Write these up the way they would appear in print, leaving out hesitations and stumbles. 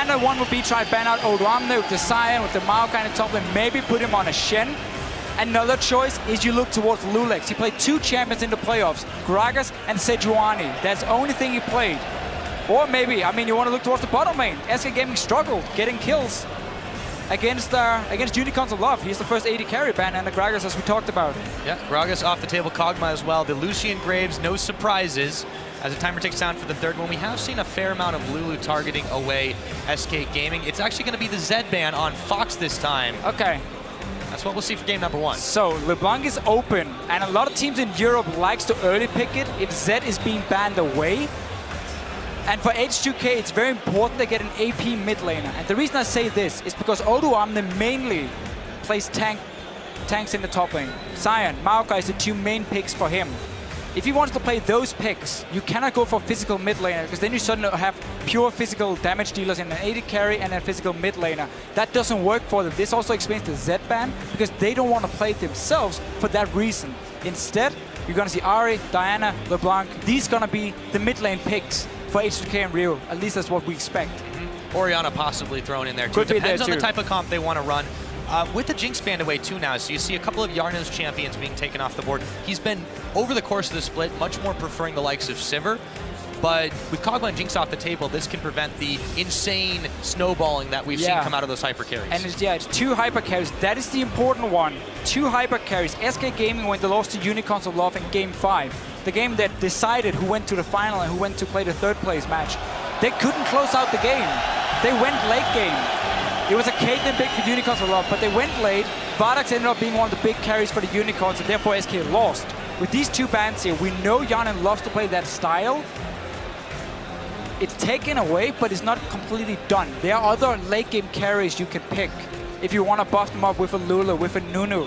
Final one would be try ban out Oduamne with the Sion, with the Maokai in the top lane, maybe put him on a Shen. Another choice is you look towards Lulex. He played 2 champions in the playoffs, Gragas and Sejuani. That's the only thing he played. Or maybe, I mean, you want to look towards the bottom lane. SK Gaming struggled getting kills against Unicorns of Love. He's the first AD carry ban, and the Gragas, as we talked about. Yeah, Gragas off the table, Kog'Maw as well. The Lucian Graves, no surprises. As the timer ticks down for the third one, we have seen a fair amount of Lulu targeting away SK Gaming. It's actually going to be the Zed ban on Fox this time. Okay. That's what we'll see for game number 1. So LeBlanc is open, and a lot of teams in Europe likes to early pick it if Zed is being banned away. And for H2K, it's very important they get an AP mid laner. And the reason I say this is because Oduamne mainly plays tanks in the top lane. Sion, Maokai is the 2 main picks for him. If he wants to play those picks, you cannot go for physical mid laner, because then you suddenly have pure physical damage dealers in an AD carry and a physical mid laner. That doesn't work for them. This also explains the Zed ban, because they don't want to play it themselves for that reason. Instead, you're going to see Ahri, Diana, LeBlanc. These going to be the mid lane picks for H2K and Rio. At least that's what we expect. Orianna possibly thrown in there too. Could be Depends there on too. the type of comp they want to run. With the Jinx banned away too now, so you see a couple of Yarna's champions being taken off the board. He's been, over the course of the split, much more preferring the likes of Sivir. But with Kog'Maw and Jinx off the table, this can prevent the insane snowballing that we've seen come out of those hyper carries. And it's 2 hyper carries. That is the important one. 2 hyper carries. SK Gaming, when they lost to Unicorns of Love in Game 5, the game that decided who went to the final and who went to play the 3rd place match, they couldn't close out the game. They went late game. It was a Caitlyn pick for Unicorns of Love, but they went late. VODS ended up being one of the big carries for the Unicorns, and therefore SK lost. With these 2 bans here, we know Yanin loves to play that style. It's taken away, but it's not completely done. There are other late game carries you can pick if you want to buff them up with a Lulu, with a Nunu.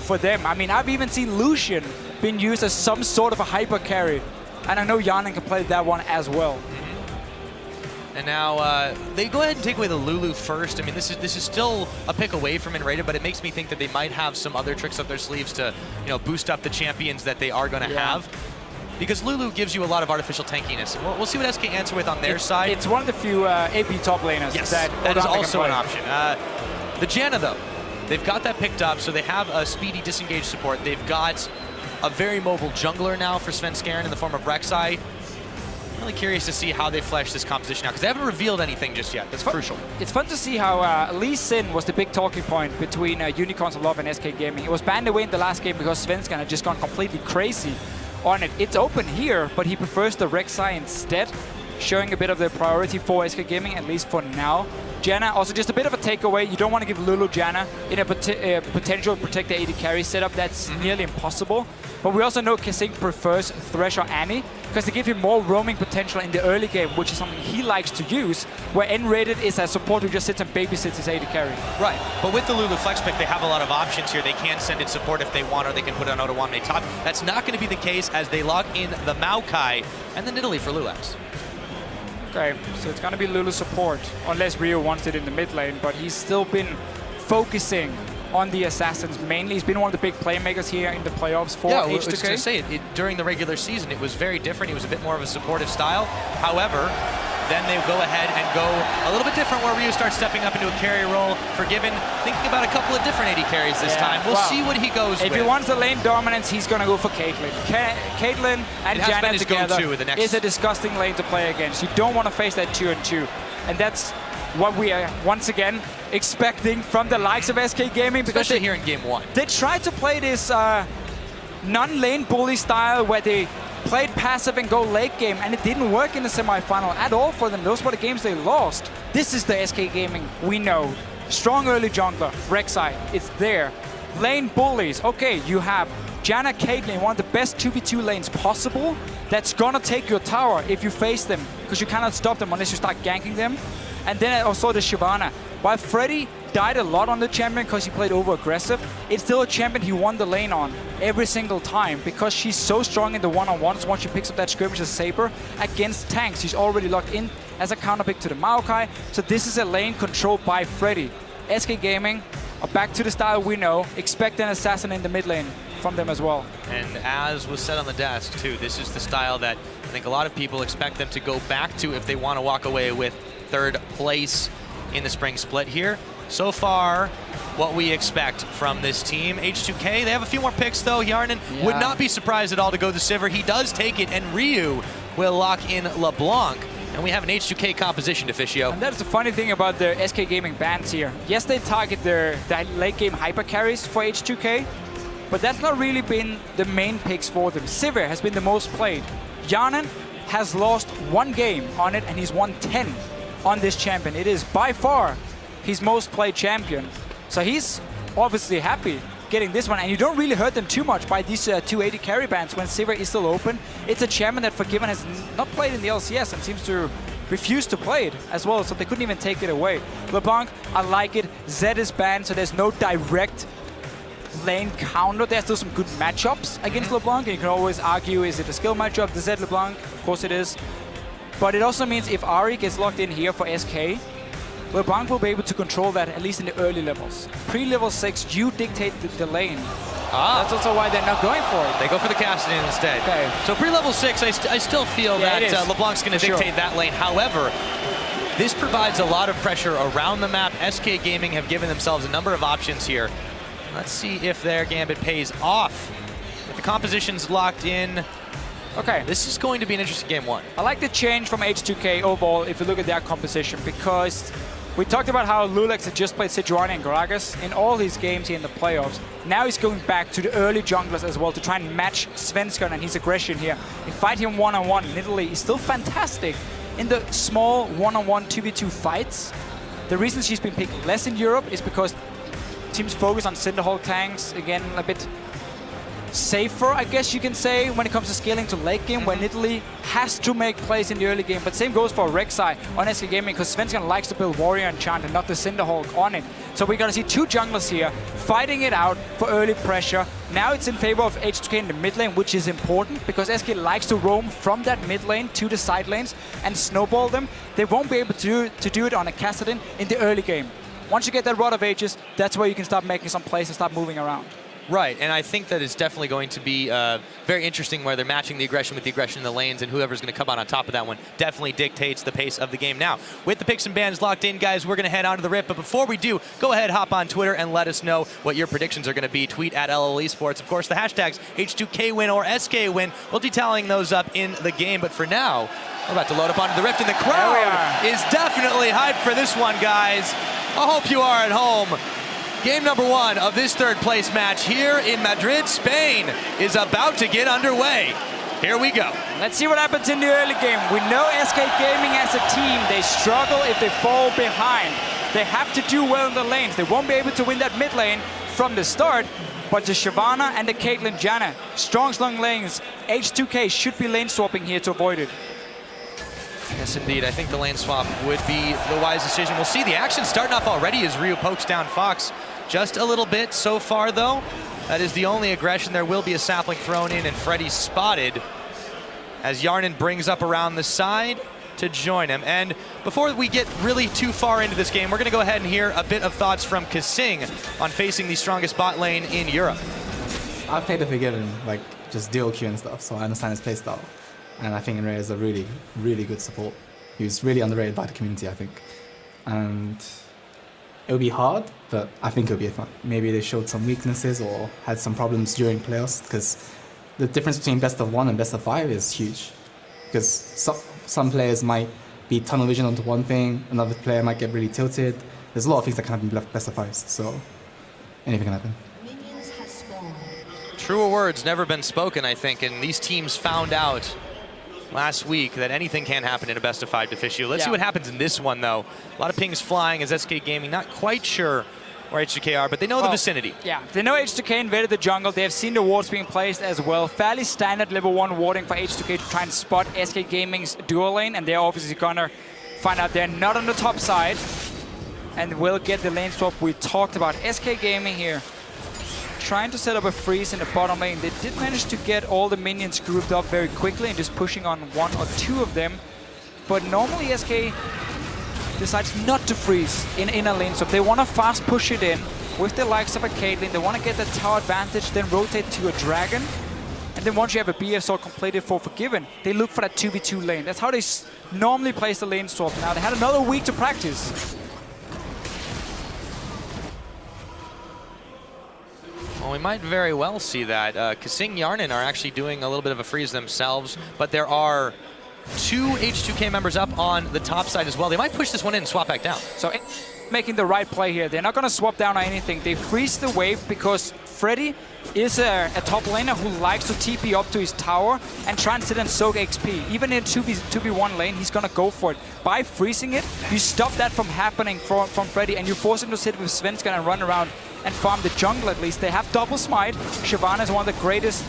For them, I mean, I've even seen Lucian being used as some sort of a hyper carry, and I know Yanin can play that one as well. And now they go ahead and take away the Lulu first. I mean, this is still a pick away from Inrated, but it makes me think that they might have some other tricks up their sleeves to, boost up the champions that they are going to have. Because Lulu gives you a lot of artificial tankiness. We'll see what SK answer with on their side. It's one of the few AP top laners that is also an option. The Janna, though, they've got that picked up, so they have a speedy disengage support. They've got a very mobile jungler now for Svenskeren in the form of Rek'Sai. I'm really curious to see how they flesh this composition out, because they haven't revealed anything just yet. That's crucial. It's fun to see how Lee Sin was the big talking point between Unicorns of Love and SK Gaming. It was banned away in the last game because Svenskeren had just gone completely crazy on it. It's open here, but he prefers the Rek'Sai instead, showing a bit of the priority for SK Gaming, at least for now. Janna, also just a bit of a takeaway. You don't want to give Lulu Janna in a potential protect the AD carry setup. That's nearly impossible. But we also know Kasink prefers Thresh or Annie, because they give him more roaming potential in the early game, which is something he likes to use, where N-rated is a support who just sits and babysits his AD carry. Right, but with the Lulu flex pick, they have a lot of options here. They can send in support if they want, or they can put on Oduamne top. That's not going to be the case as they lock in the Maokai and the Nidalee for Lulax. Okay, so it's going to be Lulu support, unless Rio wants it in the mid lane, but he's still been focusing on the Assassins mainly. He's been one of the big playmakers here in the playoffs for H2K. I was going to say, during the regular season, it was very different. He was a bit more of a supportive style. However, then they go ahead and go a little bit different, where Ryu starts stepping up into a carry role, thinking about a couple of different AD carries this time. We'll see what he goes with. If he wants the lane dominance, he's going to go for Caitlyn. Caitlyn and Janna together is a disgusting lane to play against. You don't want to face that 2-on-2. And that's what we are, once again, expecting from the likes of SK Gaming. Because especially here in Game 1. They tried to play this non-lane bully style where they played passive and go late game, and it didn't work in the semi-final at all for them. Those were the games they lost. This is the SK Gaming we know. Strong early jungler, Rek'Sai, it's there. Lane bullies, okay, you have Janna, Caitlyn, one of the best 2v2 lanes possible. That's gonna take your tower if you face them, because you cannot stop them unless you start ganking them. And then also the Shyvana. While Freddy died a lot on the champion because he played over-aggressive, it's still a champion he won the lane on every single time, because she's so strong in the one-on-ones once she picks up that skirmish as Saber against tanks. She's already locked in as a counterpick to the Maokai, so this is a lane controlled by Freddy. SK Gaming are back to the style we know. Expect an assassin in the mid lane from them as well. And as was said on the desk too, this is the style that I think a lot of people expect them to go back to if they want to walk away with third place in the spring split here. So far, what we expect from this team. H2K, they have a few more picks though. Yarnan would not be surprised at all to go the Sivir. He does take it, and Ryu will lock in LeBlanc. And we have an H2K composition, Deficio. And that's the funny thing about the SK Gaming bans here. Yes, they target their late game hyper carries for H2K, but that's not really been the main picks for them. Sivir has been the most played. Yarnan has lost 1 game on it, and he's won 10 on this champion. It is by far his most played champion. So he's obviously happy getting this one, and you don't really hurt them too much by these 280 carry bans when Sivir is still open. It's a champion that Forgiven has not played in the LCS and seems to refuse to play it as well, so they couldn't even take it away. LeBlanc, I like it. Zed is banned, so there's no direct lane counter. There's still some good matchups against LeBlanc, and you can always argue, is it a skill matchup, the Zed LeBlanc? Of course it is. But it also means if Ari gets locked in here for SK, LeBlanc will be able to control that, at least in the early levels. Pre-level 6, you dictate the lane. That's also why they're not going for it. They go for the Cassidy instead. Okay. So pre-level 6, I still feel that LeBlanc's going to dictate that lane. However, this provides a lot of pressure around the map. SK Gaming have given themselves a number of options here. Let's see if their gambit pays off. With the compositions locked in, okay, this is going to be an interesting game 1. I like the change from H2K overall if you look at their composition, because we talked about how Lulex had just played Sejuani and Gragas in all his games here in the playoffs. Now he's going back to the early junglers as well to try and match Svensson and his aggression here. And fight him one-on-one in Italy. He's still fantastic in the small one-on-one 2v2 fights. The reason she's been picked less in Europe is because teams focus on Cinderhawk tanks, again, a bit safer, I guess you can say, when it comes to scaling to late game, when Italy has to make plays in the early game. But same goes for Rek'Sai on SK Gaming, because Svensson likes to build Warrior Enchant and not the Cinderhawk on it. So we're going to see 2 junglers here fighting it out for early pressure. Now it's in favor of H2K in the mid lane, which is important, because SK likes to roam from that mid lane to the side lanes and snowball them. They won't be able to do it on a Kassadin in the early game. Once you get that Rod of Ages, that's where you can start making some plays and start moving around. Right, and I think that it's definitely going to be very interesting where they're matching the aggression with the aggression in the lanes, and whoever's going to come out on top of that one definitely dictates the pace of the game. Now, with the picks and bans locked in, guys, we're going to head on to the rip. But before we do, go ahead, hop on Twitter, and let us know what your predictions are going to be. Tweet at LL Esports. Of course, the hashtags H2K win or SK win. We'll be tallying those up in the game. But for now, we're about to load up onto the rift, and the crowd is definitely hyped for this one, guys. I hope you are at home. Game number 1 of this third place match here in Madrid, Spain, is about to get underway. Here we go. Let's see what happens in the early game. We know SK Gaming as a team, they struggle if they fall behind. They have to do well in the lanes. They won't be able to win that mid lane from the start, but the Shyvana and the Caitlyn Janna, strong lanes. H2K should be lane swapping here to avoid it. Yes, indeed. I think the lane swap would be the wise decision. We'll see the action starting off already as Ryu pokes down Fox. Just a little bit so far, though. That is the only aggression. There will be a sapling thrown in, and Freddy's spotted as Yarnan brings up around the side to join him. And before we get really too far into this game, we're going to go ahead and hear a bit of thoughts from Kasing on facing the strongest bot lane in Europe. I've played the Forgiven, like just dual Q and stuff, so I understand his playstyle. And I think Enray is a really, really good support. He's really underrated by the community, I think. And it'll be hard, but I think it'll be fun. Maybe they showed some weaknesses or had some problems during playoffs, because the difference between best of 1 and best of 5 is huge. Because some players might be tunnel vision onto one thing, another player might get really tilted. There's a lot of things that can happen in best of 5s, so anything can happen. Truer words never been spoken, I think, and these teams found out last week that anything can happen in a best of 5 Deficio. Let's see what happens in this one, though. A lot of pings flying as SK Gaming not quite sure where H2K are, but they know the vicinity. Yeah, they know H2K invaded the jungle. They have seen the wards being placed as well. Fairly standard level 1 warding for H2K to try and spot SK Gaming's dual lane, and they're obviously gonna find out they're not on the top side and will get the lane swap we talked about. SK Gaming here trying to set up a freeze in the bottom lane. They did manage to get all the minions grouped up very quickly and just pushing on 1 or 2 of them. But normally SK decides not to freeze in inner lane. So if they want to fast push it in with the likes of a Caitlyn, they want to get the tower advantage, then rotate to a dragon and then once you have a BSO completed for Forgiven, they look for that 2v2 lane. That's how they normally place the lane swap. Now they had another week to practice. Well, we might very well see that. Kasing Yarnin are actually doing a little bit of a freeze themselves, but there are 2 H2K members up on the top side as well. They might push this one in and swap back down. So making the right play here. They're not going to swap down or anything. They freeze the wave because Freddy is a top laner who likes to TP up to his tower and try and sit and soak XP. Even in 2v1 lane, he's going to go for it. By freezing it, you stop that from happening from Freddy, and you force him to sit with Svenskeren and run around and farm the jungle at least. They have double smite. Shyvana is one of the greatest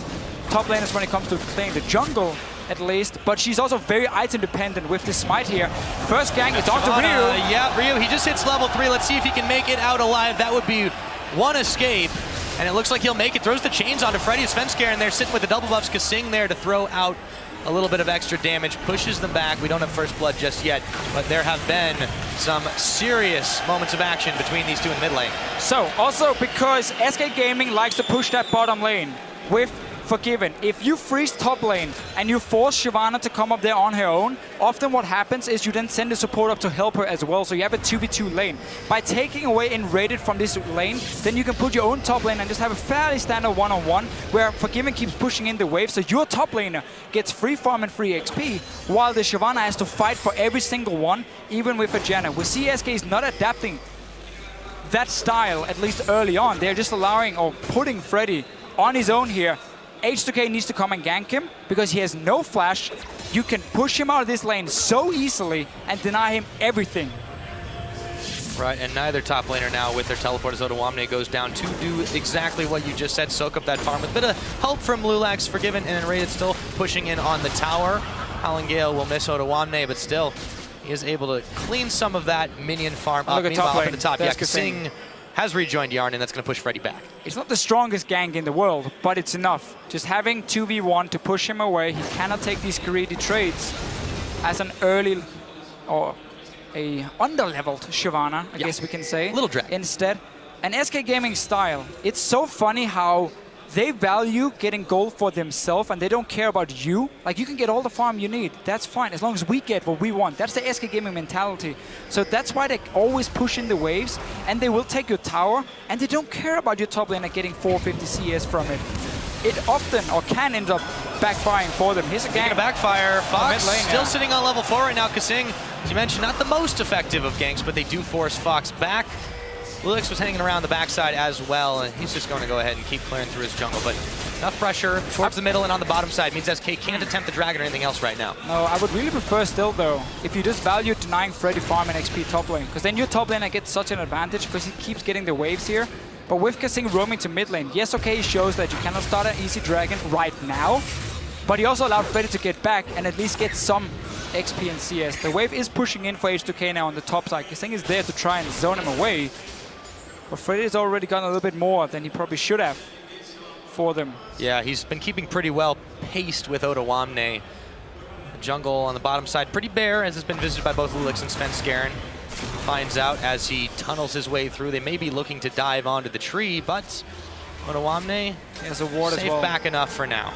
top laners when it comes to playing the jungle, at least, but she's also very item dependent with this smite here. First gang, it's on to Ryu. Yeah, Ryu, he just hits level 3. Let's see if he can make it out alive. That would be one escape, and it looks like he'll make it. Throws the chains onto Freddy. Svenskeren there sitting with the double buffs. Kasing there to throw out a little bit of extra damage, pushes them back. We don't have first blood just yet, but there have been some serious moments of action between these two in the mid lane. So, also because SK Gaming likes to push that bottom lane with Forgiven. If you freeze top lane and you force Shyvana to come up there on her own, often what happens is you then send the support up to help her as well, so you have a 2v2 lane. By taking away Enrated from this lane, then you can put your own top lane and just have a fairly standard one-on-one where Forgiven keeps pushing in the wave, so your top laner gets free farm and free XP, while the Shyvana has to fight for every single one, even with a Janna. We see SK is not adapting that style, at least early on. They're just allowing or putting Freddy on his own here. H2K needs to come and gank him because he has no flash. You can push him out of this lane so easily and deny him everything. Right, and neither top laner now with their teleport as Odoamne goes down to do exactly what you just said, soak up that farm with a bit of help from Lulax. Forgiven and Enrated still pushing in on the tower. Howling Gale will miss Odoamne, but still he is able to clean some of that minion farm up. Meanwhile, up at the top, yeah, Kasing has rejoined Yarn, and that's going to push Freddy back. It's not the strongest gank in the world, but it's enough. Just having 2v1 to push him away, he cannot take these greedy trades as an early or a under-leveled Shyvana, I guess we can say. Little drag. Instead, an SK Gaming style. It's so funny how they value getting gold for themselves and they don't care about you. Like, you can get all the farm you need. That's fine, as long as we get what we want. That's the SK Gaming mentality. So that's why they always push in the waves, and they will take your tower, and they don't care about your top laner getting 450 CS from it. It often, or can end up backfiring for them. Here's a gank. Backfire. Fox still sitting on level 4 right now. Kasing, as you mentioned, not the most effective of ganks, but they do force Fox back. Lulix was hanging around the backside as well, and he's just going to go ahead and keep clearing through his jungle. But enough pressure towards the middle and on the bottom side means SK can't attempt the dragon or anything else right now. No, I would really prefer still, though, if you just value denying Freddy farm and XP top lane, because then your top laner gets such an advantage because he keeps getting the waves here. But with Kasing roaming to mid lane, yes, okay, he shows that you cannot start an easy dragon right now, but he also allowed Freddy to get back and at least get some XP and CS. The wave is pushing in for H2K now on the top side. Kasing is there to try and zone him away. But Freddy's already gotten a little bit more than he probably should have for them. Yeah, he's been keeping pretty well paced with Odoamne. The jungle on the bottom side pretty bare, as has been visited by both Lulix and Svenskeren. Finds out as he tunnels his way through. They may be looking to dive onto the tree, but Odoamne has a ward safe as well. Back enough for now.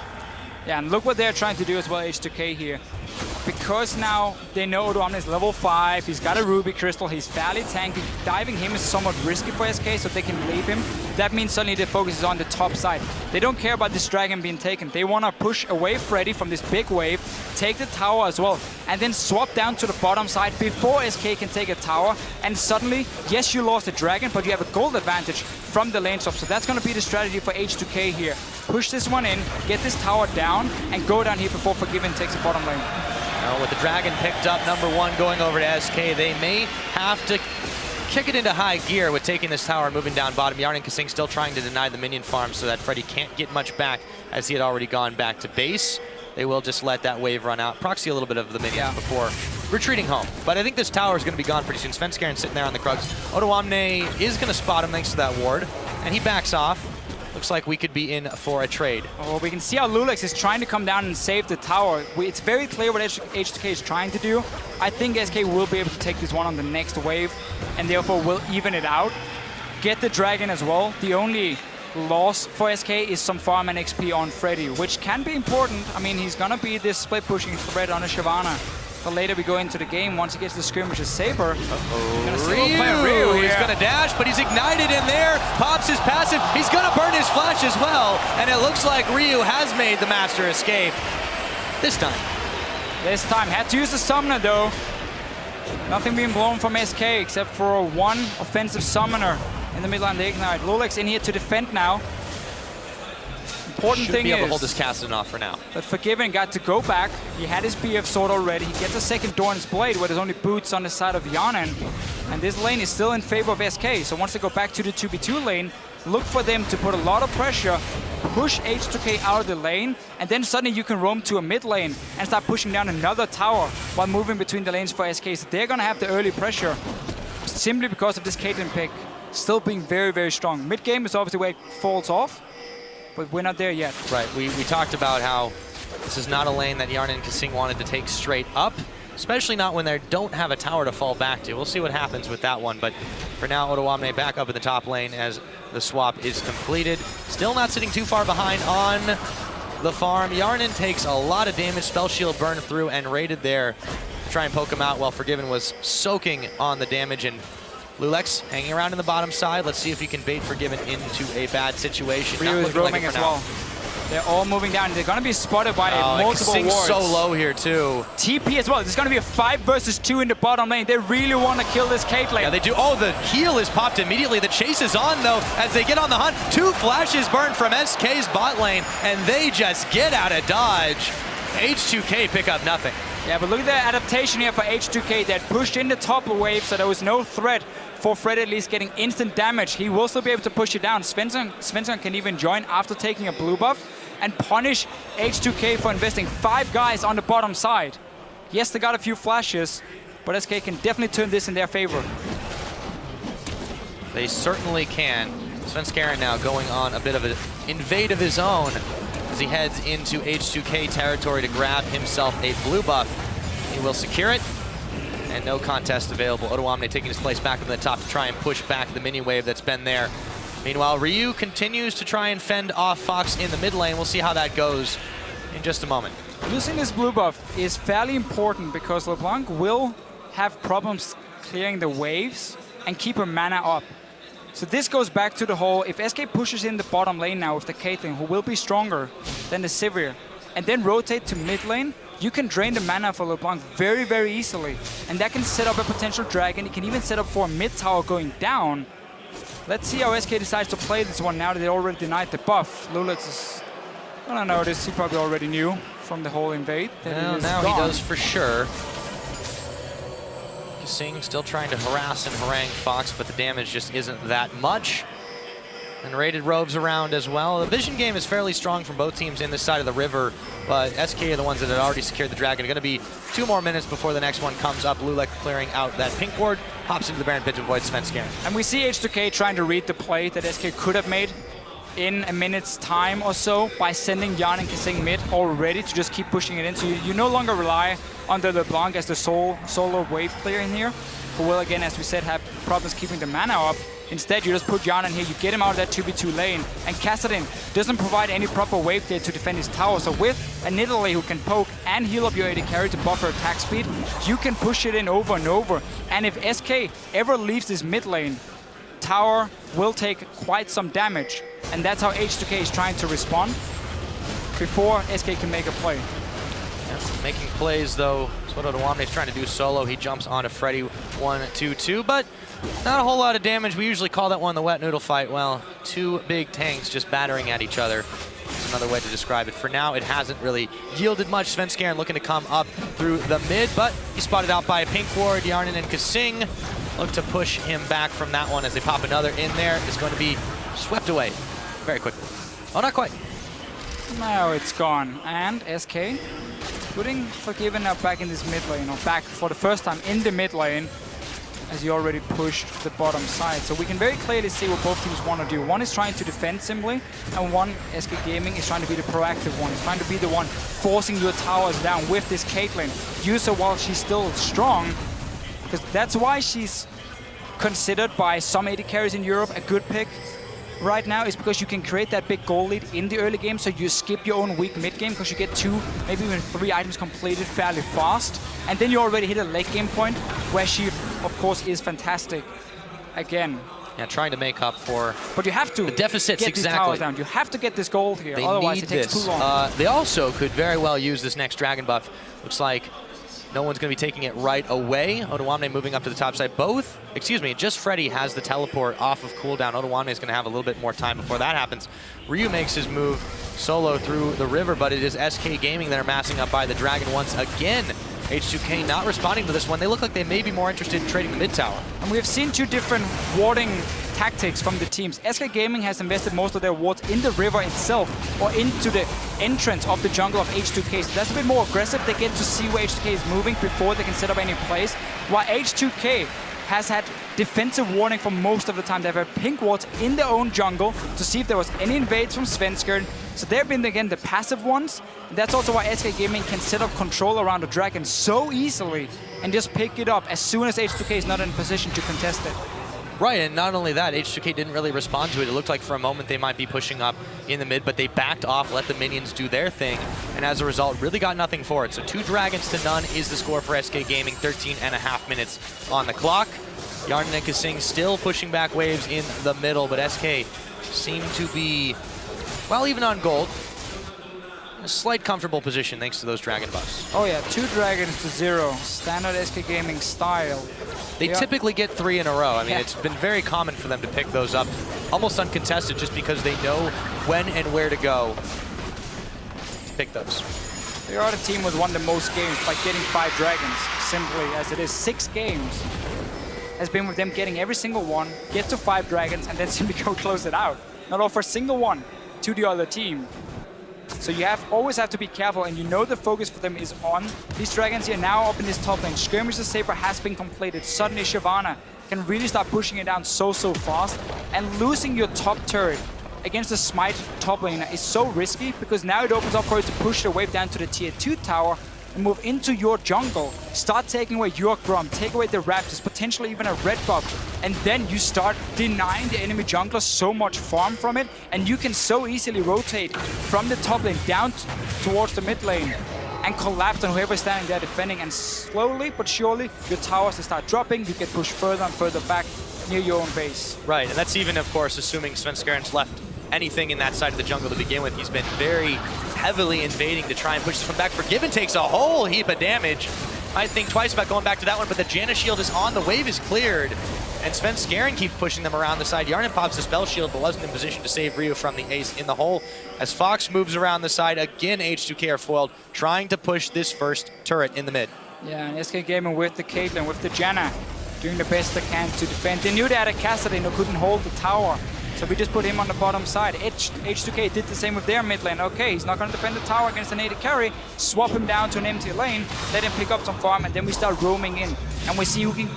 Yeah, and look what they're trying to do as well, H2K here. Because now they know Odoamne is level 5, he's got a Ruby Crystal, he's fairly tanky. Diving him is somewhat risky for SK, so they can leave him. That means suddenly the focus is on the top side. They don't care about this dragon being taken. They want to push away Freddy from this big wave, take the tower as well, and then swap down to the bottom side before SK can take a tower. And suddenly, yes, you lost the dragon, but you have a gold advantage from the lane swap. So that's going to be the strategy for H2K here. Push this one in, get this tower down, and go down here before Forgiven takes the bottom lane. Now with the dragon picked up, #1 going over to SK, they may have to kick it into high gear with taking this tower and moving down bottom. Yarn and Kasing still trying to deny the minion farm so that Freddy can't get much back as he had already gone back to base. They will just let that wave run out, proxy a little bit of the minions before retreating home. But I think this tower is going to be gone pretty soon. Svenskeren sitting there on the Krugs. Odoamne is going to spot him thanks to that ward, and he backs off. Looks like we could be in for a trade. Oh, we can see how Lulix is trying to come down and save the tower. It's very clear what H2K is trying to do. I think SK will be able to take this one on the next wave, and therefore will even it out. Get the dragon as well. The only loss for SK is some farm and XP on Freddy, which can be important. I mean, he's gonna be this split pushing threat on a Shyvana. But later we go into the game, once he gets the skirmishes Saber. Ryu, he's gonna dash, but he's ignited in there. Pops his passive, he's gonna burn his flash as well. And it looks like Ryu has made the master escape. This time. This time, had to use the summoner though. Nothing being blown from SK except for one offensive summoner in the mid lane, the Ignite. Lulex in here to defend now. Important Should thing be able is to hold this casting off for now. that Forgiven got to go back. He had his BF sword already. He gets a second Dorn's Blade where there's only boots on the side of Yanin. And this lane is still in favor of SK. So once they go back to the 2v2 lane, look for them to put a lot of pressure, push H2K out of the lane, and then suddenly you can roam to a mid lane and start pushing down another tower while moving between the lanes for SK. So they're gonna have the early pressure simply because of this Caitlyn pick still being very, very strong. Mid game is obviously where it falls off, but we're not there yet. Right, we talked about how this is not a lane that Yarn and Kasing wanted to take straight up, especially not when they don't have a tower to fall back to. We'll see what happens with that one, but for now, Odoamne back up in the top lane as the swap is completed. Still not sitting too far behind on the farm. Yarnin takes a lot of damage, Spell Shield burned through and raided there to try and poke him out while Forgiven was soaking on the damage, and Lulex hanging around in the bottom side. Let's see if he can bait Forgiven into a bad situation. Ryu is roaming as well. They're all moving down. They're gonna be spotted by multiple wards. So low here too. TP as well. There's gonna be a 5 versus 2 in the bottom lane. They really want to kill this Caitlyn. Yeah, they do. Oh, the heal is popped immediately. The chase is on though as they get on the hunt. 2 flashes burned from SK's bot lane, and they just get out of dodge. H2K pick up nothing. Yeah, but look at the adaptation here for H2K. That pushed in the top wave, so there was no threat for Fred at least getting instant damage. He will still be able to push it down. Svensson can even join after taking a blue buff and punish H2K for investing 5 guys on the bottom side. Yes, they got a few flashes, but SK can definitely turn this in their favor. They certainly can. Svenskeren now going on a bit of an invade of his own as he heads into H2K territory to grab himself a blue buff. He will secure it, and no contest available. Odoamne taking his place back up in the top to try and push back the mini wave that's been there. Meanwhile, Ryu continues to try and fend off Fox in the mid lane. We'll see how that goes in just a moment. Using this blue buff is fairly important because LeBlanc will have problems clearing the waves and keep her mana up. So this goes back to the whole, if SK pushes in the bottom lane now with the Caitlyn, who will be stronger than the Sivir, and then rotate to mid lane, you can drain the mana for LeBlanc very, very easily. And that can set up a potential dragon. It can even set up for a mid tower going down. Let's see how SK decides to play this one now that they already denied the buff. Lulex is gonna notice, he probably already knew from the whole invade. Well, now he does for sure. Kasing still trying to harass and harangue Fox, but the damage just isn't that much. And Raided roves around as well. The vision game is fairly strong from both teams in this side of the river, but SK are the ones that had already secured the dragon. Going to be 2 more minutes before the next one comes up. Lulek clearing out that pink ward, hops into the Baron Pit to avoid Svenskeren. And we see H2K trying to read the play that SK could have made in a minute's time or so by sending Jan and Kasing mid already to just keep pushing it in. So you no longer rely on the LeBlanc as the solo wave player in here, who will, again, as we said, have problems keeping the mana up. Instead, you just put Jan in here, you get him out of that 2v2 lane, and Kassadin doesn't provide any proper wave there to defend his tower. So with a Nidalee who can poke and heal up your AD carry to buffer attack speed, you can push it in over and over. And if SK ever leaves this mid lane, tower will take quite some damage. And that's how H2K is trying to respond before SK can make a play. Yeah, making plays, though, that's what Odoamne is trying to do solo. He jumps onto Freddy 1-2-2, but not a whole lot of damage. We usually call that one the wet noodle fight. Well, 2 big tanks just battering at each other. That's another way to describe it. For now, it hasn't really yielded much. Svenskeren looking to come up through the mid, but he's spotted out by a pink ward. Yarnin and Kasing look to push him back from that one as they pop another in there. It's going to be swept away very quickly. Oh, not quite. Now it's gone. And SK putting Forgiven now back in this mid lane, or back for the first time in the mid lane, as he already pushed the bottom side. So we can very clearly see what both teams want to do. One is trying to defend simply, and one, SK Gaming, is trying to be the proactive one. It's trying to be the one forcing your towers down with this Caitlyn. Use her while she's still strong, because that's why she's considered by some AD carries in Europe a good pick. right now is because you can create that big goal lead in the early game, so you skip your own weak mid game because you get 2, maybe even 3 items completed fairly fast, and then you already hit a late game point where she, of course, is fantastic again. Yeah, trying to make up for But you have to the deficits. get these towers down. You have to get this gold here, They otherwise need it takes this. too long. They also could very well use this next dragon buff. Looks like no one's going to be taking it right away. Odoamne moving up to the top side. Just Freddy has the teleport off of cooldown. Odoamne is going to have a little bit more time before that happens. Ryu makes his move solo through the river, but it is SK Gaming that are massing up by the dragon once again. H2K not responding to this one. They look like they may be more interested in trading the mid tower. And we have seen 2 different warding tactics from the teams. SK Gaming has invested most of their wards in the river itself or into the entrance of the jungle of H2K. So that's a bit more aggressive. They get to see where H2K is moving before they can set up any plays. While H2K has had defensive warning for most of the time. They've had pink wards in their own jungle to see if there was any invades from Svenskeren. So they've been, again, the passive ones. And that's also why SK Gaming can set up control around the dragon so easily and just pick it up as soon as H2K is not in position to contest it. Right, and not only that, H2K didn't really respond to it. It looked like for a moment they might be pushing up in the mid, but they backed off, let the minions do their thing, and as a result, really got nothing for it. So 2 dragons to none is the score for SK Gaming, 13.5 minutes on the clock. Yarden and Kasing still pushing back waves in the middle, but SK seem to be, well, even on gold, a slight comfortable position thanks to those dragon buffs. Oh yeah, 2 dragons to 0, standard SK Gaming style. They typically get 3 in a row. I mean, it's been very common for them to pick those up almost uncontested just because they know when and where to go to pick those. They are the team with won the most games by getting 5 dragons, simply as it is. 6 games has been with them getting every single one, get to 5 dragons, and then simply go close it out. Not offer a single one to the other team. So you always have to be careful, and you know the focus for them is on these dragons here now up in this top lane. Skirmisher Saber has been completed. Suddenly Shyvana can really start pushing it down so fast, and losing your top turret against the Smite top laner is so risky because now it opens up for you to push the wave down to the tier 2 tower and move into your jungle, start taking away your Grom, take away the Raptors, potentially even a red buff, and then you start denying the enemy jungler so much farm from it, and you can so easily rotate from the top lane down towards the mid lane and collapse on whoever's standing there defending, and slowly but surely your towers will start dropping, you get pushed further and further back near your own base. Right, and that's even, of course, assuming Svenskeren's left anything in that side of the jungle to begin with. He's been very heavily invading to try and push this one back. Forgiven takes a whole heap of damage. I think twice about going back to that one, but the Janna shield is on, the wave is cleared, and Svenskeren keeps pushing them around the side. Yarden pops the spell shield, but wasn't in position to save Ryu from the ace in the hole. As Fox moves around the side, again H2K are foiled, trying to push this first turret in the mid. Yeah, and SK Gaming with the Caitlyn, with the Janna, doing the best they can to defend. They knew they had a Cassidy who couldn't hold the tower, so we just put him on the bottom side. H2K did the same with their mid lane. Okay, he's not going to defend the tower against an AD carry. Swap him down to an empty lane, let him pick up some farm, and then we start roaming in. And we see who can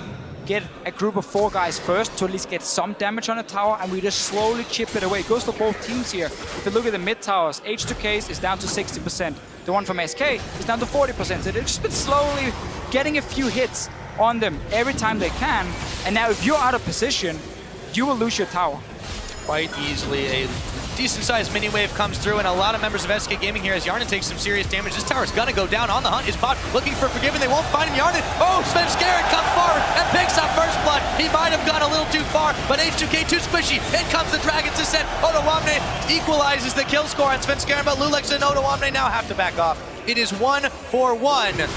get a group of 4 guys first to at least get some damage on the tower, and we just slowly chip it away. It goes for both teams here. If you look at the mid towers, H2K's is down to 60%. The one from SK is down to 40%. So they've just been slowly getting a few hits on them every time they can. And now if you're out of position, you will lose your tower. Quite easily. A decent-sized mini wave comes through, and a lot of members of SK Gaming here as Yarden takes some serious damage. This tower's gonna go down. On the hunt is Bot, looking for Forgiven. They won't find him. Yarden, oh, Svenskeren comes forward and picks up first blood. He might have gone a little too far, but H2K too squishy. In comes the Dragon's Descent. Odoamne equalizes the kill score on Svenskeren, but Lulex and Odoamne now have to back off. It is 1-for-1.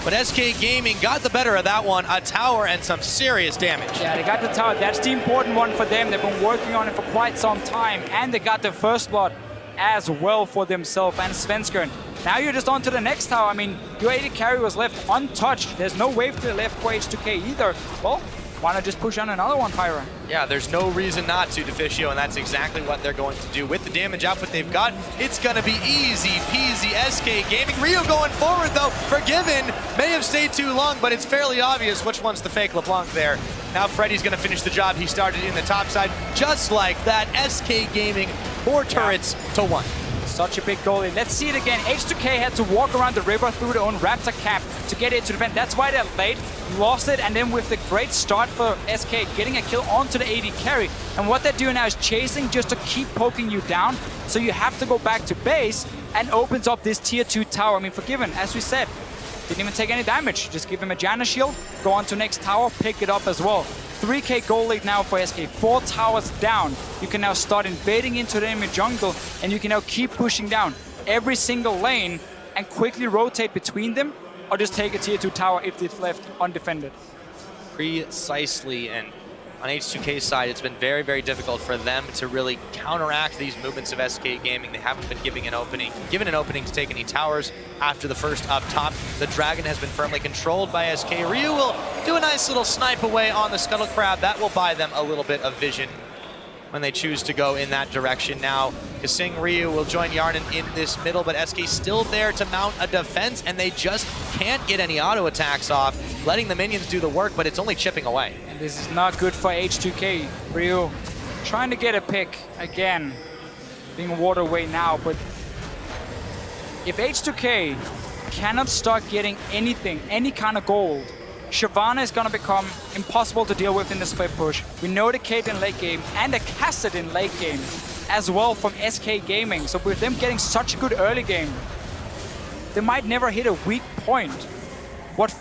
But SK Gaming got the better of that one, a tower and some serious damage. Yeah, they got the tower. That's the important one for them. They've been working on it for quite some time, and they got the first blood as well for themselves and Svenskeren. Now you're just on to the next tower. I mean, your AD carry was left untouched. There's no wave to the left for H2K either. Well, why not just push on another one, Pyra? Yeah, there's no reason not to, Deficio, and that's exactly what they're going to do. With the damage output they've got, it's going to be easy peasy SK Gaming. Ryu going forward, though. Forgiven may have stayed too long, but it's fairly obvious which one's the fake LeBlanc there. Now Freddy's going to finish the job he started in the top side. Just like that, SK Gaming, 4 turrets to 1. Such a big goalie. Let's see it again. H2K had to walk around the river through their own Raptor cap to to get it to defend. That's why they're late, lost it, and then with the great start for SK, getting a kill onto the AD carry. And what they're doing now is chasing just to keep poking you down, so you have to go back to base, and opens up this tier 2 tower. I mean, Forgiven, as we said, didn't even take any damage. Just give him a Janna shield, go on to next tower, pick it up as well. 3k gold lead now for SK, 4 towers down. You can now start invading into the enemy jungle, and you can now keep pushing down every single lane and quickly rotate between them, or just take a tier 2 tower if it's left undefended. Precisely, and on H2K's side, it's been very, very difficult for them to really counteract these movements of SK Gaming. They haven't been given an opening to take any towers after the first up top. The Dragon has been firmly controlled by SK. Ryu will do a nice little snipe away on the Scuttle Crab. That will buy them a little bit of vision when they choose to go in that direction. Now, Kasing Ryu will join Yarnan in this middle, but SK still there to mount a defense, and they just can't get any auto attacks off, letting the minions do the work, but it's only chipping away. And this is not good for H2K. Ryu trying to get a pick again, being water away now, but if H2K cannot start getting anything, any kind of gold, Shyvana is going to become impossible to deal with in the split push. We know the Caitlyn late game and the Kassadin late game as well from SK Gaming. So with them getting such a good early game, they might never hit a weak point. What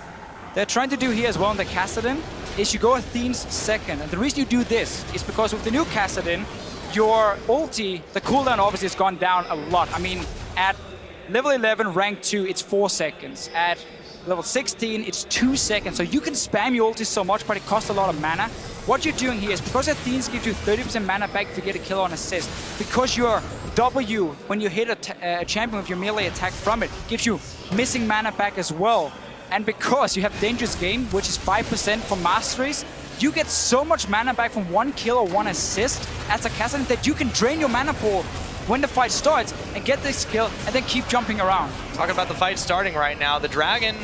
they're trying to do here as well in the Kassadin is you go Athene's second. And the reason you do this is because with the new Kassadin, your ulti, the cooldown obviously has gone down a lot. I mean, at level 11, rank 2, it's 4 seconds. At level 16, it's 2 seconds. So you can spam your ulti so much, but it costs a lot of mana. What you're doing here is because Athene's gives you 30% mana back if you get a kill on assist, because your W, when you hit a champion with your melee attack from it, gives you missing mana back as well. And because you have Dangerous Gain, which is 5% for masteries, you get so much mana back from 1 kill or 1 assist as a Kassadin that you can drain your mana pool when the fight starts and get this kill and then keep jumping around. Talking about the fight starting right now, the Dragon,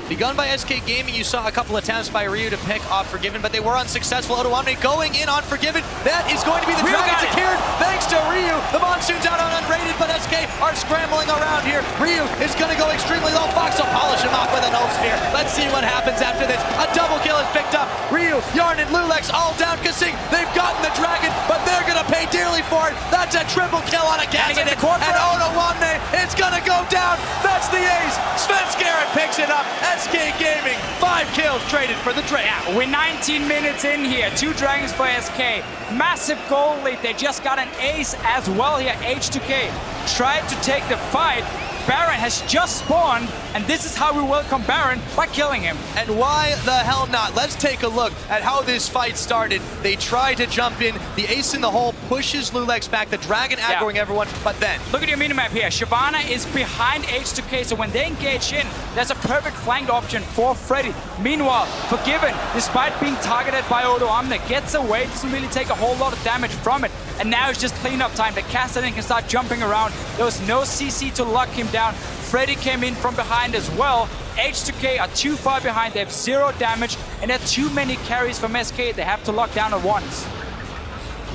begun by SK Gaming. You saw a couple attempts by Ryu to pick off Forgiven, but they were unsuccessful. Odoamne going in on Forgiven. That is going to be the Ryu Dragon got it. secured thanks to Ryu. The Monsoon's out on unrated, but SK are scrambling around here. Ryu is going to go extremely low. Fox will polish him off with an ult spear. Let's see what happens after this. A double kill is picked up. Ryu, Yarnan, Lulex all down. Kasing, they've gotten the Dragon, but they're going to pay dearly for it. That's a triple kill on a Kassadin. And Odoamne is going to go down. That's the ace. Sven Scarrett picks it up. SK Gaming, 5 kills traded for the Dragon. Yeah, we're 19 minutes in here. 2 Dragons for SK. Massive goal lead. They just got an ace as well here. H2K tried to take the fight. Baron has just spawned, and this is how we welcome Baron, by killing him. And why the hell not? Let's take a look at how this fight started. They try to jump in. The ace in the hole pushes Lulex back. The Dragon aggroing everyone, but then Look at your minimap here. Shyvana is behind H2K, so when they engage in, there's a perfect flanked option for Freddy. Meanwhile, Forgiven, despite being targeted by Odoamne, gets away, doesn't really take a whole lot of damage from it. And now it's just cleanup time. The Kassadin can start jumping around. There was no CC to lock him down. Freddy came in from behind as well. H2K are too far behind. They have 0 damage, and there are too many carries from SK. They have to lock down at once.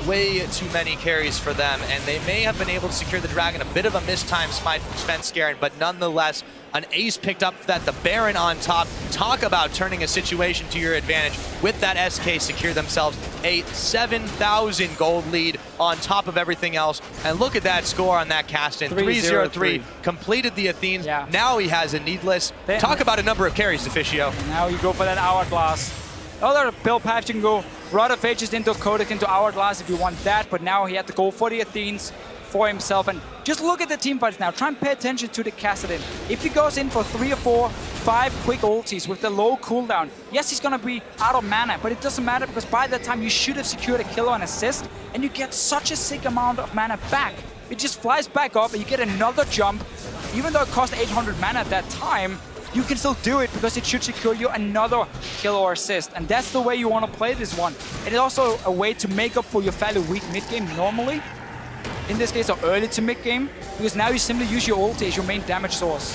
way too many carries for them, and they may have been able to secure the Dragon. A bit of a mistimed smite from Sven Scarrett, but nonetheless, an ace picked up that the Baron on top. Talk about turning a situation to your advantage. With that, SK secure themselves a 7,000 gold lead on top of everything else. And look at that score on that Kassadin. 3-0-3. Completed the Athenes. Yeah. Now he has a needless. Talk about a number of carries, Officio. Now you go for that Hourglass. Other build paths, you can go Rod of Ages into Kodak into Hourglass if you want that, but now he had to go for the Athenes for himself. And just look at the team fights now. Try and pay attention to the Kassadin. If he goes in for 3 or 4, 5 quick ultis with the low cooldown, yes, he's going to be out of mana, but it doesn't matter because by that time you should have secured a kill or an assist, and you get such a sick amount of mana back. It just flies back up and you get another jump. Even though it cost 800 mana at that time, you can still do it because it should secure you another kill or assist. And that's the way you want to play this one. It is also a way to make up for your fairly weak mid-game normally. In this case, or early to mid-game, because now you simply use your ulti as your main damage source.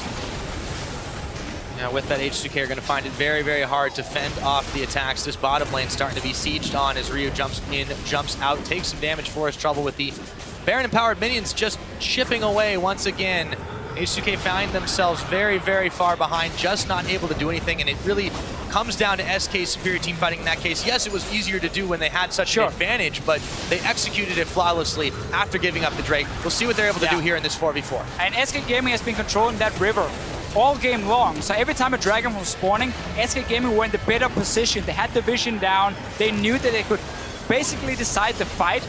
Now with that, H2K are going to find it very, very hard to fend off the attacks. This bottom lane starting to be sieged on as Ryu jumps in, jumps out, takes some damage for his trouble with the Baron-empowered minions just chipping away once again H2K find themselves very, very far behind, just not able to do anything, and it really comes down to SK's superior team fighting in that case. Yes, it was easier to do when they had such an advantage, but they executed it flawlessly after giving up the Drake. We'll see what they're able to do here in this 4v4. And SK Gaming has been controlling that river all game long. So every time a Dragon was spawning, SK Gaming were in the better position. They had the vision down. They knew that they could basically decide the fight.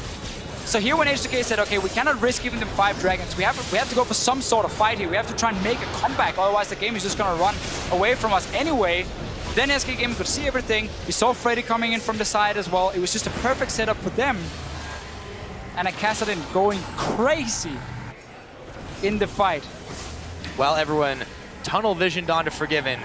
So here when H2K said, okay, we cannot risk giving them 5 Dragons. We have to go for some sort of fight here. We have to try and make a comeback. Otherwise, the game is just going to run away from us anyway. Then SK Gaming could see everything. We saw Freddy coming in from the side as well. It was just a perfect setup for them. And a Kassadin going crazy in the fight. Well, everyone tunnel visioned onto Forgiven.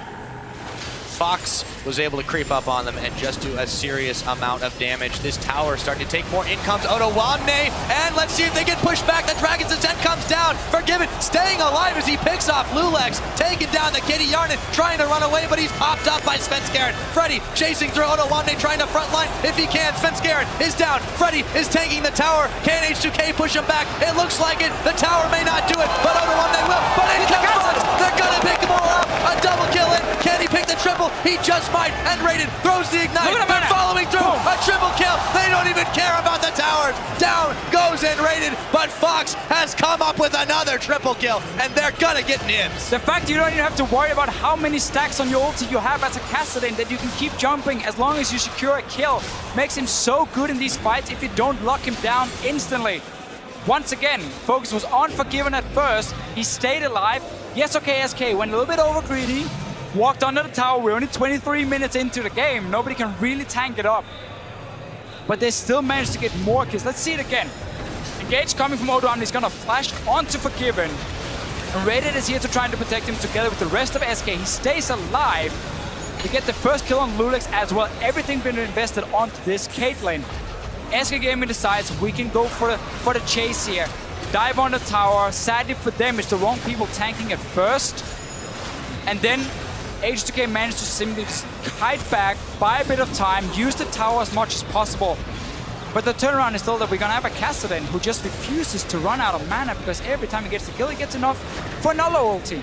Fox was able to creep up on them and just do a serious amount of damage. This tower starting to take more. In comes Otowanne, and let's see if they get pushed back. The Dragon's Ascent comes down. Forgiven staying alive as he picks off Lulex, taking down the Kitty Yarnin, trying to run away, but he's popped up by Svenskeren. Freddy chasing through Otowanne, trying to frontline if he can. Svenskeren is down. Freddy is tanking the tower. Can H2K push him back? It looks like it. The tower may not do it, but Otowanne will. But in comes VODS. They're gonna pick them all up. A double kill in. Can he pick the triple? He just might, and Raiden throws the ignite. They're following through. Boom. A triple kill. They don't even care about the towers. Down goes in Raiden, but Fox has come up with another triple kill, and they're gonna get nibs. The fact you don't even have to worry about how many stacks on your ulti you have as a Kassadin, that you can keep jumping as long as you secure a kill, makes him so good in these fights if you don't lock him down instantly. Once again, focus was on Forgiven at first. He stayed alive. Yes, okay, SK went a little bit over greedy. Walked under the tower. We're only 23 minutes into the game. Nobody can really tank it up. But they still managed to get more kills. Let's see it again. Engage coming from Odoamne. He's gonna flash onto Forgiven. And Raiden is here to try to protect him together with the rest of SK. He stays alive. We get the first kill on Lulex as well. Everything been invested onto this Caitlyn. SK Gaming decides we can go for the chase here. Dive on the tower. Sadly for them, it's the wrong people tanking it first. And then H2K managed to simply just kite back, buy a bit of time, use the tower as much as possible. But the turnaround is still that we're gonna have a Kassadin who just refuses to run out of mana because every time he gets the kill, he gets enough for another ulti.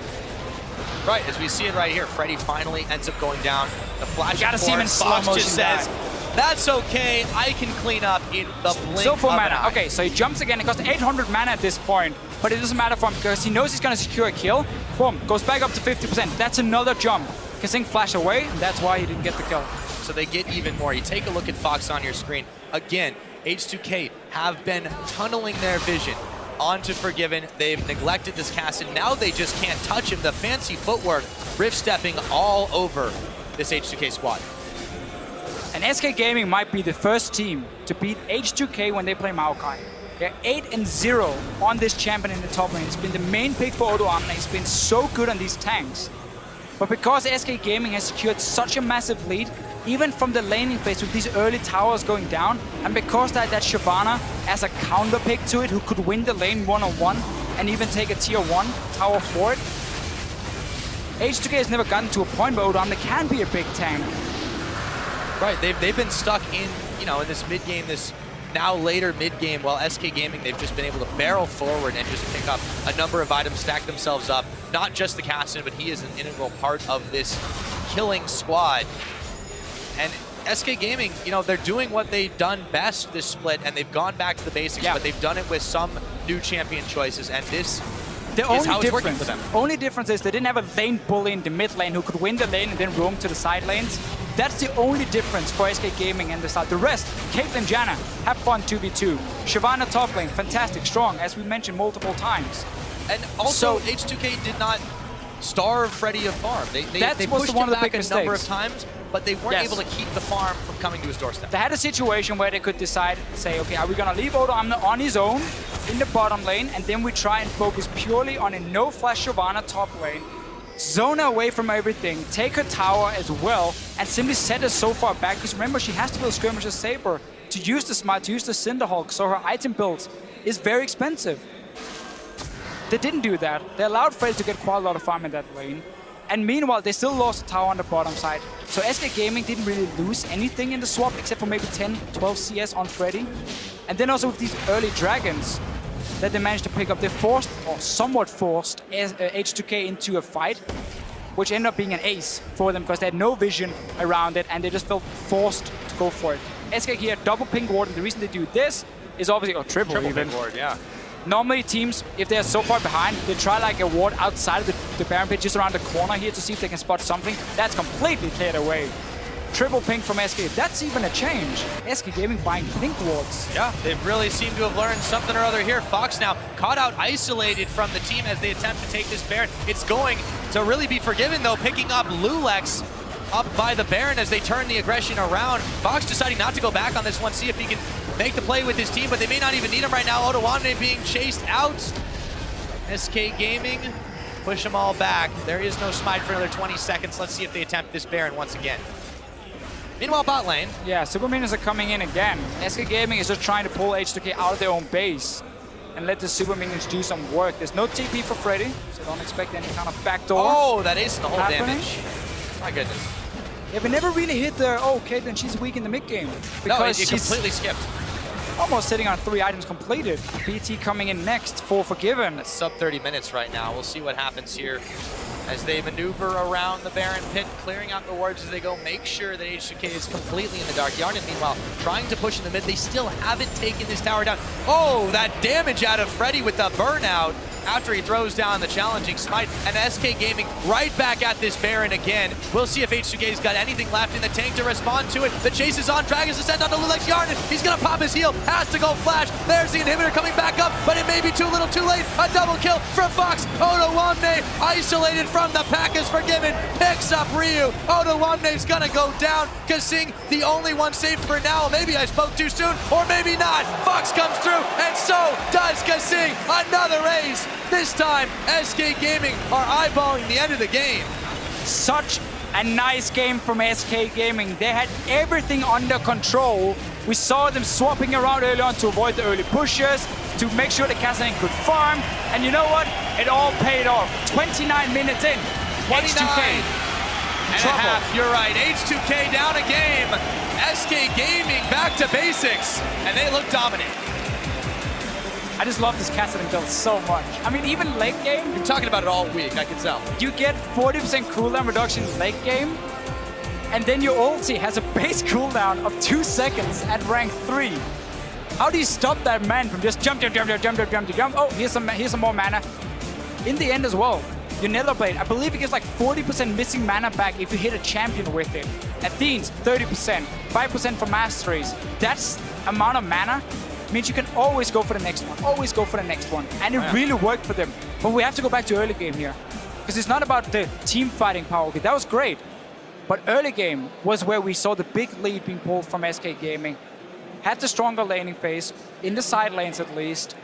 Right, as we see it right here, Freddy finally ends up going down. The flash. You gotta see him in slow motion. Just says, that's okay, I can clean up in the blink Still full of mana. an eye. Okay, so he jumps again. It costs 800 mana at this point, but it doesn't matter for him because he knows he's gonna secure a kill. Boom, goes back up to 50%. That's another jump. Kissing flash away, and that's why he didn't get the kill. So they get even more. You take a look at Fox on your screen. Again, H2K have been tunneling their vision onto Forgiven. They've neglected this Kassadin. Now they just can't touch him. The fancy footwork, rift stepping all over this H2K squad. And SK Gaming might be the first team to beat H2K when they play Maokai. They're 8-0 on this champion in the top lane. It's been the main pick for Odoamne. He's been so good on these tanks. But because SK Gaming has secured such a massive lead, even from the laning phase with these early towers going down, and because that Shyvana as a counter pick to it who could win the lane one-on-one and even take a tier 1 tower for it, H2K has never gotten to a point where Odoamne can be a big tank. Right, they've been stuck in, in this mid-game, this now later mid-game, while SK Gaming, they've just been able to barrel forward and just pick up a number of items, stack themselves up. Not just the Kassadin, but he is an integral part of this killing squad. And SK Gaming, they're doing what they've done best this split, and they've gone back to the basics, but they've done it with some new champion choices, and this is how it's working for them. Only difference is they didn't have a lane bully in the mid lane who could win the lane and then roam to the side lanes. That's the only difference for SK Gaming and the start. The rest, Caitlyn, Janna, have fun 2v2. Shyvana top lane, fantastic, strong, as we mentioned multiple times. And also, H2K did not starve Freddy of farm. They pushed him back a number of times, but they weren't able to keep the farm from coming to his doorstep. They had a situation where they could decide, say, okay, are we gonna leave Odoamne on his own in the bottom lane, and then we try and focus purely on a no-flash Shyvana top lane, zone her away from everything, take her tower as well, and simply set her so far back, because remember, she has to build Skirmisher Saber to use the Smite, to use the Cinderhulk, so her item build is very expensive. They didn't do that. They allowed Freddy to get quite a lot of farm in that lane. And meanwhile, they still lost the tower on the bottom side. So SK Gaming didn't really lose anything in the swap, except for maybe 10, 12 CS on Freddy. And then also with these early dragons, that they managed to pick up. They forced, or somewhat forced, H2K into a fight, which ended up being an ace for them because they had no vision around it and they just felt forced to go for it. SK here, double ping ward, and the reason they do this is obviously, or triple even. Ping ward, yeah. Normally teams, if they're so far behind, they try like a ward outside of the Baron pit, just around the corner here to see if they can spot something. That's completely cleared away. Triple ping from SK, that's even a change. SK Gaming buying pink wards. Yeah, they really seem to have learned something or other here. Fox now caught out, isolated from the team as they attempt to take this Baron. It's going to really be forgiven though, picking up Lulex up by the Baron as they turn the aggression around. Fox deciding not to go back on this one, see if he can make the play with his team, but they may not even need him right now. Odawane being chased out. SK Gaming push them all back. There is no smite for another 20 seconds. Let's see if they attempt this Baron once again. Meanwhile, bot lane. Yeah, super minions are coming in again. SK Gaming is just trying to pull H2K out of their own base and let the super minions do some work. There's no TP for Freddy, so don't expect any kind of backdoor. Oh, that is the whole happening. damage. My goodness. Yeah, we never really hit the, oh, Caitlyn, she's weak in the mid game. No, it she's completely skipped. almost sitting on 3 items completed. BT coming in next for Forgiven. It's sub 30 minutes right now. We'll see what happens here as they maneuver around the Baron pit, clearing out the wards as they go. Make sure that H2K is completely in the dark. Yarnan, meanwhile, trying to push in the mid. They still haven't taken this tower down. Oh, that damage out of Freddy with the burnout after he throws down the challenging smite. And SK Gaming right back at this Baron again. We'll see if H2K's got anything left in the tank to respond to it. The chase is on. Dragon's Descent onto Lulex. Yarnan, he's gonna pop his heal. Has to go flash. There's the inhibitor coming back up, but it may be too little too late. A double kill from Fox. Odawane isolated from the pack is Forgiven. Picks up Ryu. Odawane's gonna go down. Kasing, the only one safe for now. Maybe I spoke too soon, or maybe not. Fox comes through, and so does Kasing. Another ace. This time, SK Gaming are eyeballing the end of the game. Such a nice game from SK Gaming. They had everything under control. We saw them swapping around early on to avoid the early pushes, to make sure the Kassadin could farm. And you know what? It all paid off. 29 minutes in. 29 H2K. and a half, you're right. H2K down a game. SK Gaming back to basics, and they look dominant. I just love this Kassadin build so much. I mean, even late game, You've been talking about it all week, I can tell. you get 40% cooldown reduction late game, and then your ulti has a base cooldown of 2 seconds at rank 3. How do you stop that man from just jump, jump, jump, jump, jump, jump, jump, jump? Oh, here's some more mana. In the end as well, your Netherblade, I believe it gives like 40% missing mana back if you hit a champion with it. Athene's 30%, 5% for masteries. That's amount of mana. Means you can always go for the next one, always go for the next one. And it really worked for them. But we have to go back to early game here. Because it's not about the team fighting power. Okay, that was great. But early game was where we saw the big lead being pulled from SK Gaming. Had the stronger laning phase, in the side lanes at least.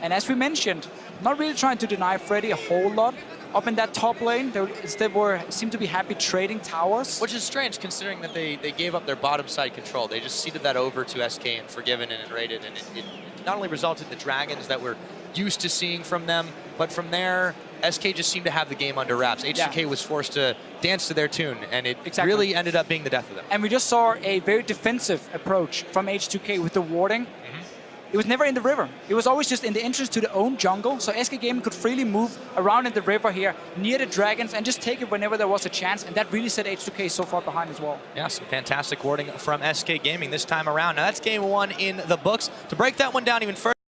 And as we mentioned, not really trying to deny Freddy a whole lot. Up in that top lane, they instead seemed to be happy trading towers. Which is strange considering that they gave up their bottom side control. They just ceded that over to SK and Forgiven and Rated, and it not only resulted in the dragons that we're used to seeing from them, but from there, SK just seemed to have the game under wraps. H2K was forced to dance to their tune, and it really ended up being the death of them. And we just saw a very defensive approach from H2K with the warding. It was never in the river. It was always just in the entrance to the own jungle, so SK Gaming could freely move around in the river here, near the dragons, and just take it whenever there was a chance, and that really set H2K so far behind as well. Yeah, some fantastic warding from SK Gaming this time around. Now that's game 1 in the books. To break that one down even further,